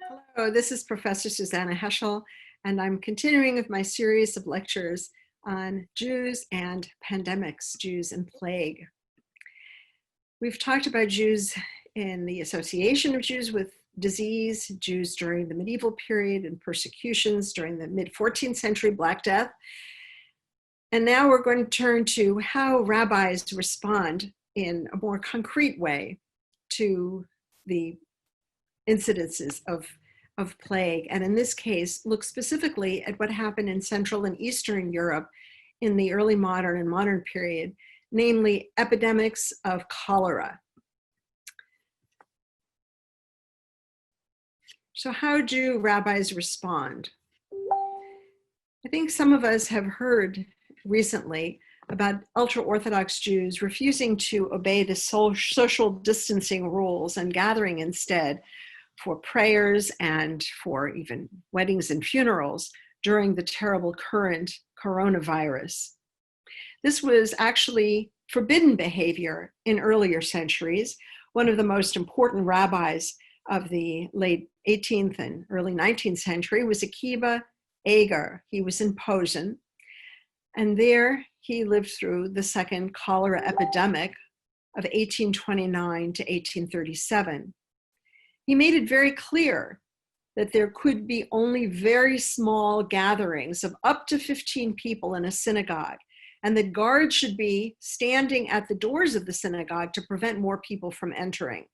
Hello, this is Professor Susannah Heschel, and I'm continuing with my series of lectures on Jews and pandemics, Jews and plague. We've talked about Jews in the association of Jews with disease, Jews during the medieval period and persecutions during the mid-14th century Black Death. And now we're going to turn to how rabbis respond in a more concrete way to the incidences of plague, and in this case, look specifically at what happened in Central and Eastern Europe in the early modern and modern period, namely epidemics of cholera. So how do rabbis respond? I think some of us have heard recently about ultra-Orthodox Jews refusing to obey the social distancing rules and gathering instead for prayers and for even weddings and funerals during the terrible current coronavirus. This was actually forbidden behavior in earlier centuries. One of the most important rabbis of the late 18th and early 19th century was Akiba Eger. He was in Posen, and there he lived through the second cholera epidemic of 1829 to 1837. He made it very clear that there could be only very small gatherings of up to 15 people in a synagogue, and that guards should be standing at the doors of the synagogue to prevent more people from entering.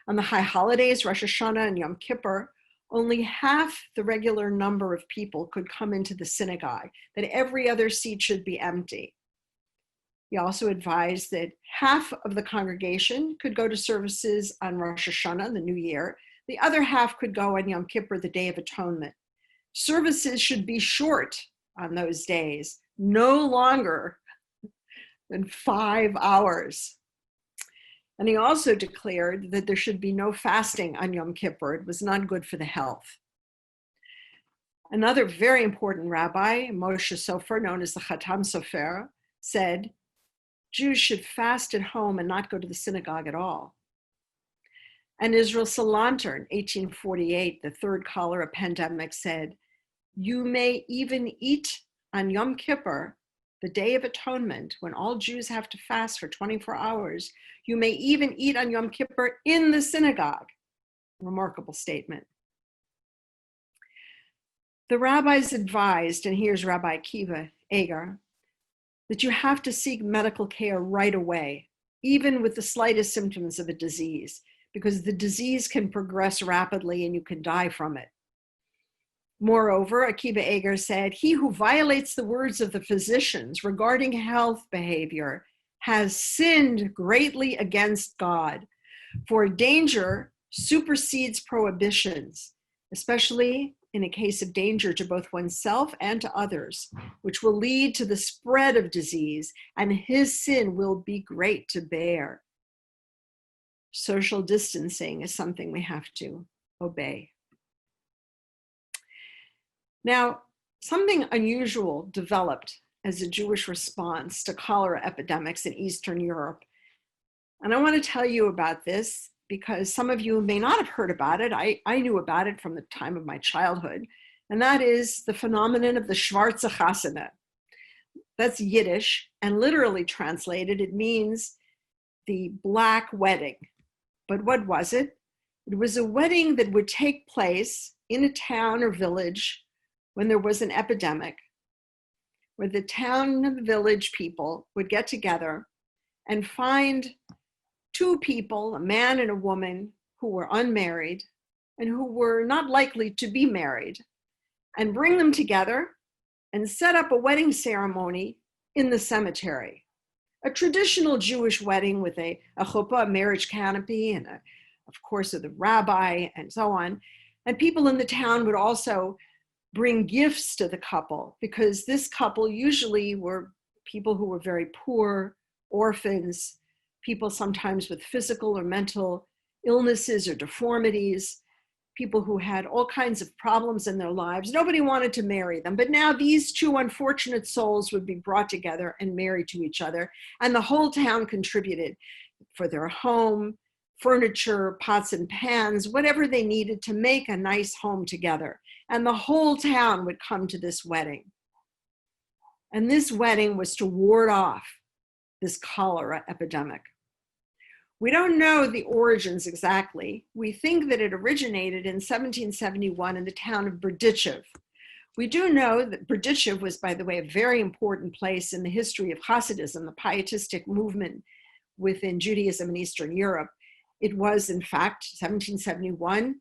On the high holidays, Rosh Hashanah and Yom Kippur, only half the regular number of people could come into the synagogue, that every other seat should be empty. He also advised that half of the congregation could go to services on Rosh Hashanah, the New Year. The other half could go on Yom Kippur, the Day of Atonement. Services should be short on those days, no longer than 5 hours. And he also declared that there should be no fasting on Yom Kippur. It was not good for the health. Another very important rabbi, Moshe Sofer, known as the Chatam Sofer, said, Jews should fast at home and not go to the synagogue at all. And Israel Salanter in 1848, the third cholera pandemic, said, you may even eat on Yom Kippur, the Day of Atonement, when all Jews have to fast for 24 hours, you may even eat on Yom Kippur in the synagogue. Remarkable statement. The rabbis advised, and here's Rabbi Akiva Eger, that you have to seek medical care right away, even with the slightest symptoms of a disease, because the disease can progress rapidly and you can die from it. Moreover, Akiva Eger said, he who violates the words of the physicians regarding health behavior has sinned greatly against God, for danger supersedes prohibitions, especially in a case of danger to both oneself and to others, which will lead to the spread of disease, and his sin will be great to bear. Social distancing is something we have to obey. Now, something unusual developed as a Jewish response to cholera epidemics in Eastern Europe. And I want to tell you about this because some of you may not have heard about it. I knew about it from the time of my childhood, and that is the phenomenon of the Schwarze Chasana. That's Yiddish, and literally translated, it means the black wedding. But what was it? It was a wedding that would take place in a town or village when there was an epidemic, where the town and the village people would get together and find two people, a man and a woman, who were unmarried and who were not likely to be married, and bring them together and set up a wedding ceremony in the cemetery. A traditional Jewish wedding with a chuppah, a marriage canopy, and of course, the rabbi and so on. And people in the town would also bring gifts to the couple, because this couple usually were people who were very poor, orphans, people sometimes with physical or mental illnesses or deformities, people who had all kinds of problems in their lives. Nobody wanted to marry them, but now these two unfortunate souls would be brought together and married to each other, and the whole town contributed for their home, furniture, pots and pans, whatever they needed to make a nice home together. And the whole town would come to this wedding. And this wedding was to ward off this cholera epidemic. We don't know the origins exactly. We think that it originated in 1771 in the town of Berdichev. We do know that Berdichev was, by the way, a very important place in the history of Hasidism, the pietistic movement within Judaism in Eastern Europe. It was, in fact, 1771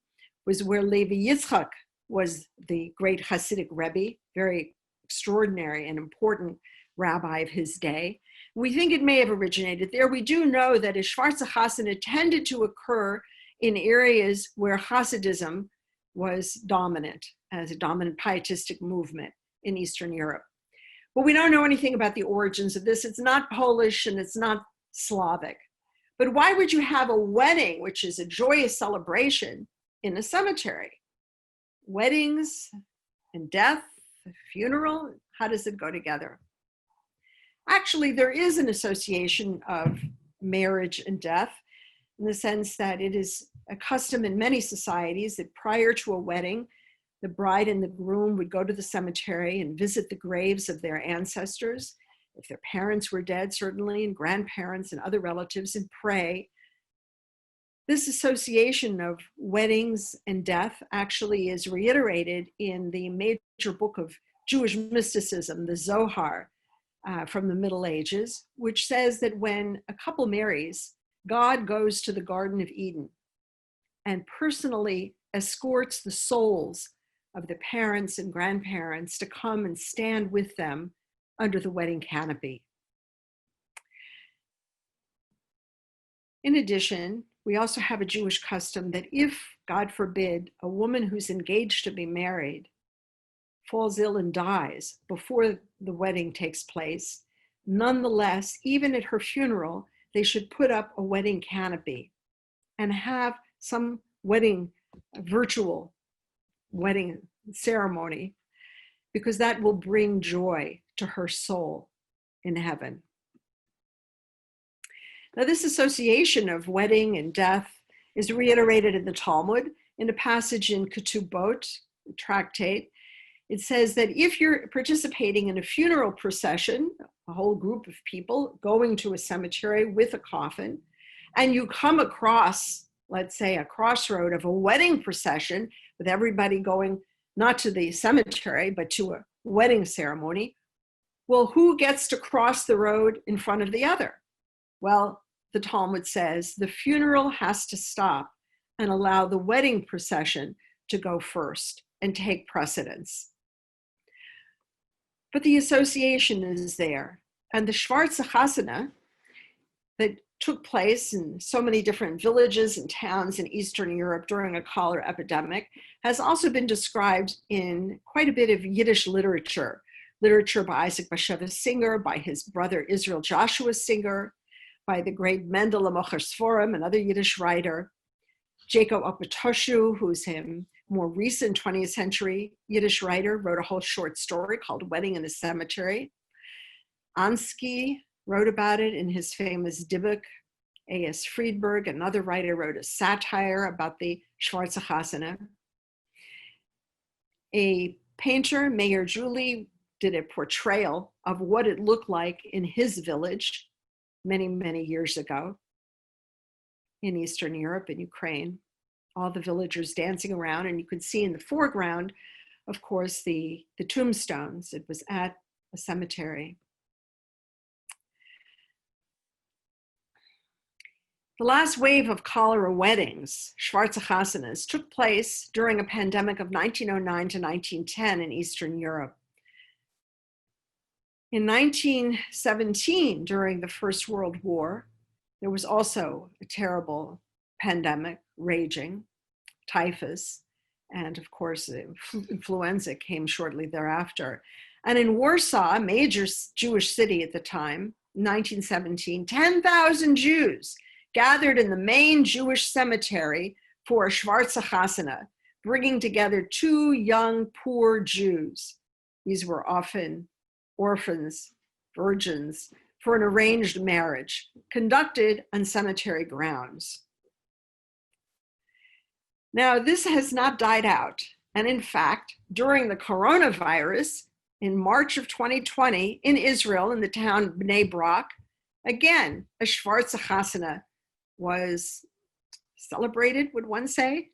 was where Levi Yitzchak was the great Hasidic Rebbe, very extraordinary and important rabbi of his day. We think it may have originated there. We do know that a Schwarze Chasana tended to occur in areas where Hasidism was dominant, as a dominant pietistic movement in Eastern Europe. But we don't know anything about the origins of this. It's not Polish and it's not Slavic. But why would you have a wedding, which is a joyous celebration, in a cemetery? Weddings and death, funeral, how does it go together? Actually, there is an association of marriage and death in the sense that it is a custom in many societies that prior to a wedding, the bride and the groom would go to the cemetery and visit the graves of their ancestors, if their parents were dead, certainly, and grandparents and other relatives, and pray. This association of weddings and death actually is reiterated in the major book of Jewish mysticism, the Zohar, from the Middle Ages, which says that when a couple marries, God goes to the Garden of Eden and personally escorts the souls of the parents and grandparents to come and stand with them under the wedding canopy. In addition, we also have a Jewish custom that if, God forbid, a woman who's engaged to be married falls ill and dies before the wedding takes place, nonetheless, even at her funeral, they should put up a wedding canopy and have some virtual wedding ceremony, because that will bring joy to her soul in heaven. Now, this association of wedding and death is reiterated in the Talmud in a passage in Ketubot, the tractate. It says that if you're participating in a funeral procession, a whole group of people going to a cemetery with a coffin, and you come across, let's say, a crossroad of a wedding procession with everybody going not to the cemetery, but to a wedding ceremony, well, who gets to cross the road in front of the other? Well, the Talmud says the funeral has to stop and allow the wedding procession to go first and take precedence. But the association is there. And the Schwarze Chasana that took place in so many different villages and towns in Eastern Europe during a cholera epidemic has also been described in quite a bit of Yiddish literature by Isaac Bashevis Singer, by his brother Israel Joshua Singer, by the great Mendel Mocher Sforim, another Yiddish writer, Jacob Opatoshu, who's a more recent 20th century Yiddish writer, wrote a whole short story called Wedding in a Cemetery. Ansky wrote about it in his famous Dybbuk. A.S. Friedberg, another writer, wrote a satire about the Schwarze Chasana. A painter, Meir Julie, did a portrayal of what it looked like in his village many, many years ago in Eastern Europe and Ukraine. All the villagers dancing around, and you could see in the foreground, of course, the tombstones. It was at a cemetery. The last wave of cholera weddings, Schwarze Chasanas, took place during a pandemic of 1909 to 1910 in Eastern Europe. In 1917, during the First World War, there was also a terrible pandemic raging, typhus, and of course, influenza came shortly thereafter. And in Warsaw, a major Jewish city at the time, 1917, 10,000 Jews gathered in the main Jewish cemetery for a Schwarze Chasana, bringing together two young, poor Jews. These were often orphans, virgins, for an arranged marriage conducted on cemetery grounds. Now, this has not died out. And in fact, during the coronavirus, in March of 2020, in Israel, in the town Bnei Brak, again, a Schwarze Chasana was celebrated, would one say?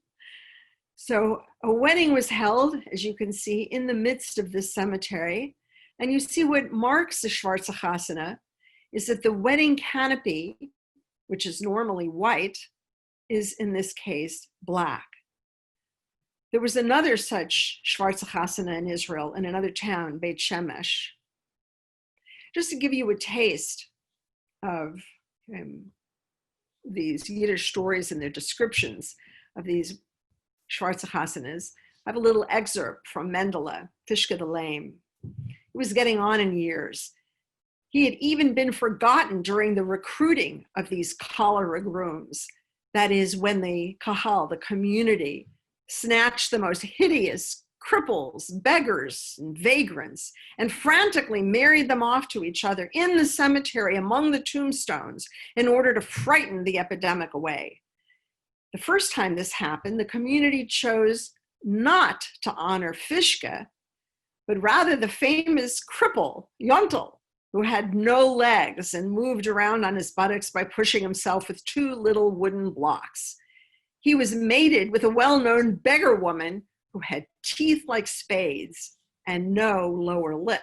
So a wedding was held, as you can see, in the midst of this cemetery. And you see what marks the Schwarze Chasana is that the wedding canopy, which is normally white, is in this case black. There was another such Schwarze Chasana in Israel in another town, Beit Shemesh. Just to give you a taste of these Yiddish stories and their descriptions of these Schwarze Chasanas, I have a little excerpt from Mendele, Fischke the Lame. He was getting on in years. He had even been forgotten during the recruiting of these cholera grooms. That is, when the kahal, the community, snatched the most hideous cripples, beggars, and vagrants, and frantically married them off to each other in the cemetery among the tombstones in order to frighten the epidemic away. The first time this happened, the community chose not to honor Fischke, but rather the famous cripple, Yontel, who had no legs and moved around on his buttocks by pushing himself with two little wooden blocks. He was mated with a well-known beggar woman who had teeth like spades and no lower lip.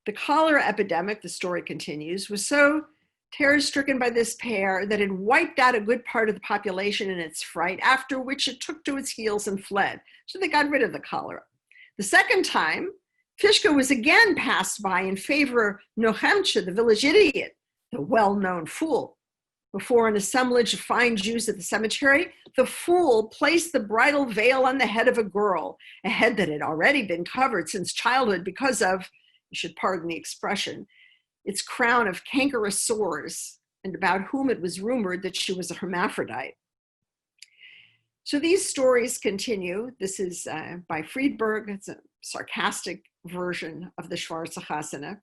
The cholera epidemic, the story continues, was so terror-stricken by this pair that it wiped out a good part of the population in its fright, after which it took to its heels and fled. So they got rid of the cholera. The second time, Fischke was again passed by in favor of Nochemche, the village idiot, the well-known fool. Before an assemblage of fine Jews at the cemetery, the fool placed the bridal veil on the head of a girl, a head that had already been covered since childhood because of, you should pardon the expression, its crown of cankerous sores, and about whom it was rumored that she was a hermaphrodite. So these stories continue. This is by Friedberg. It's a sarcastic version of the Schwarze Chasana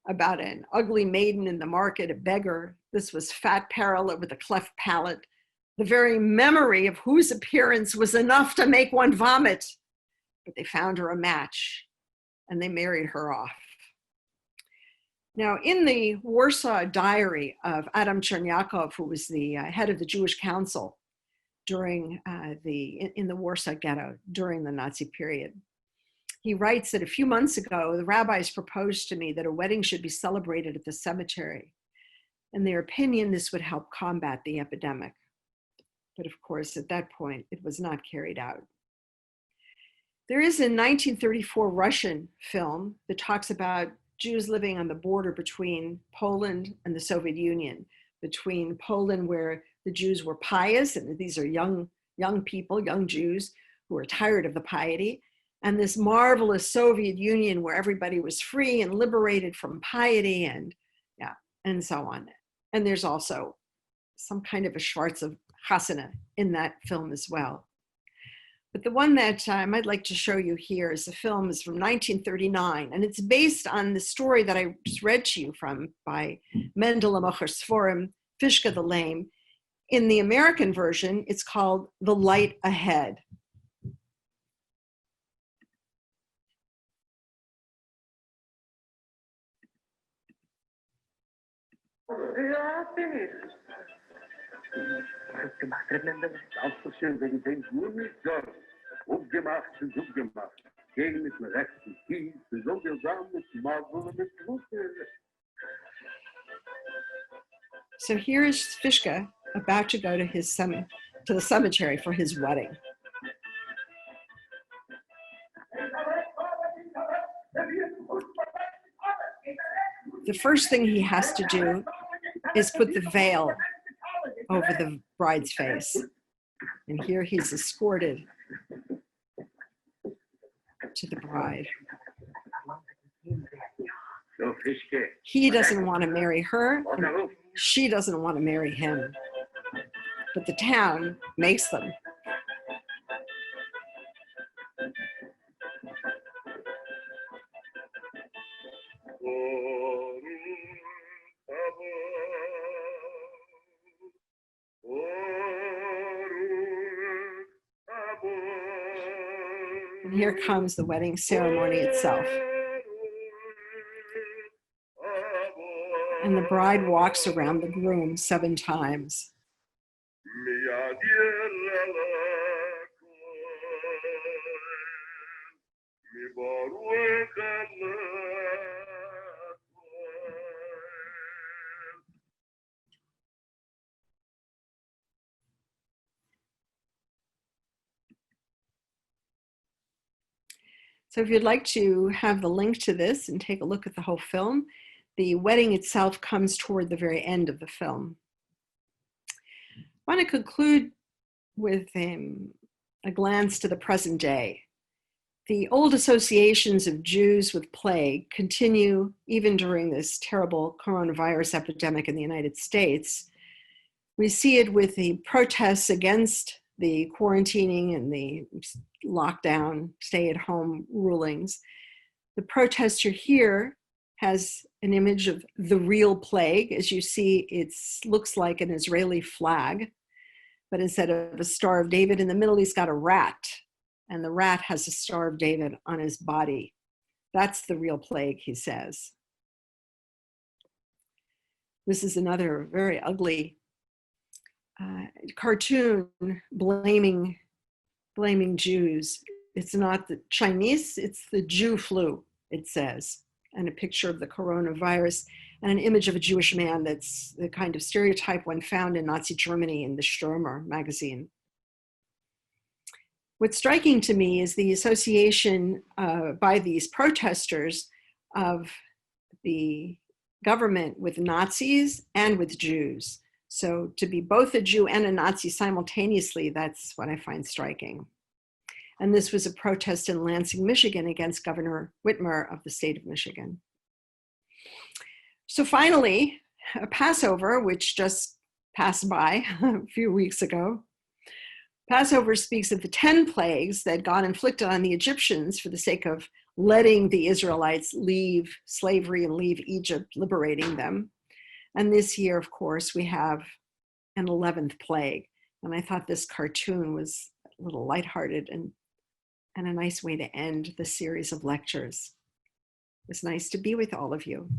about an ugly maiden in the market, a beggar. This was fat Perla with a cleft palate, the very memory of whose appearance was enough to make one vomit. But they found her a match, and they married her off. Now, in the Warsaw diary of Adam Chernyakov, who was the head of the Jewish Council during in the Warsaw Ghetto during the Nazi period, he writes that a few months ago, the rabbis proposed to me that a wedding should be celebrated at the cemetery. In their opinion, this would help combat the epidemic. But of course, at that point, it was not carried out. There is a 1934 Russian film that talks about Jews living on the border between Poland and the Soviet Union, between Poland, where the Jews were pious, and these are young people, young Jews who were tired of the piety, and this marvelous Soviet Union where everybody was free and liberated from piety and so on. And there's also some kind of a Schwarze Chasana in that film as well. But the one that I might like to show you here is a film is from 1939, and it's based on the story that I just read to you from by Mendele Mocher Sforim, Fischke the Lame. In the American version, it's called The Light Ahead. So here is Fischke about to go to the cemetery for his wedding. The first thing he has to do is put the veil over the bride's face. And here he's escorted to the bride. He doesn't want to marry her, and she doesn't want to marry him. But the town makes them. here comes the wedding ceremony itself. And the bride walks around the groom 7 times. So if you'd like to have the link to this and take a look at the whole film, the wedding itself comes toward the very end of the film. I want to conclude with a glance to the present day. The old associations of Jews with plague continue even during this terrible coronavirus epidemic in the United States. We see it with the protests against the quarantining and the lockdown, stay-at-home rulings. The protester here has an image of the real plague. As you see, it looks like an Israeli flag, but instead of a Star of David in the middle, he's got a rat, and the rat has a Star of David on his body. That's the real plague, he says. This is another very ugly cartoon blaming Jews. It's not the Chinese, it's the Jew flu, it says, and a picture of the coronavirus and an image of a Jewish man that's the kind of stereotype one found in Nazi Germany in the Stürmer magazine. What's striking to me is the association by these protesters of the government with Nazis and with Jews. So to be both a Jew and a Nazi simultaneously, that's what I find striking. And this was a protest in Lansing, Michigan against Governor Whitmer of the state of Michigan. So finally, Passover, which just passed by a few weeks ago. Passover speaks of the 10 plagues that God inflicted on the Egyptians for the sake of letting the Israelites leave slavery and leave Egypt, liberating them. And this year, of course, we have an 11th plague. And I thought this cartoon was a little lighthearted and a nice way to end the series of lectures. It was nice to be with all of you.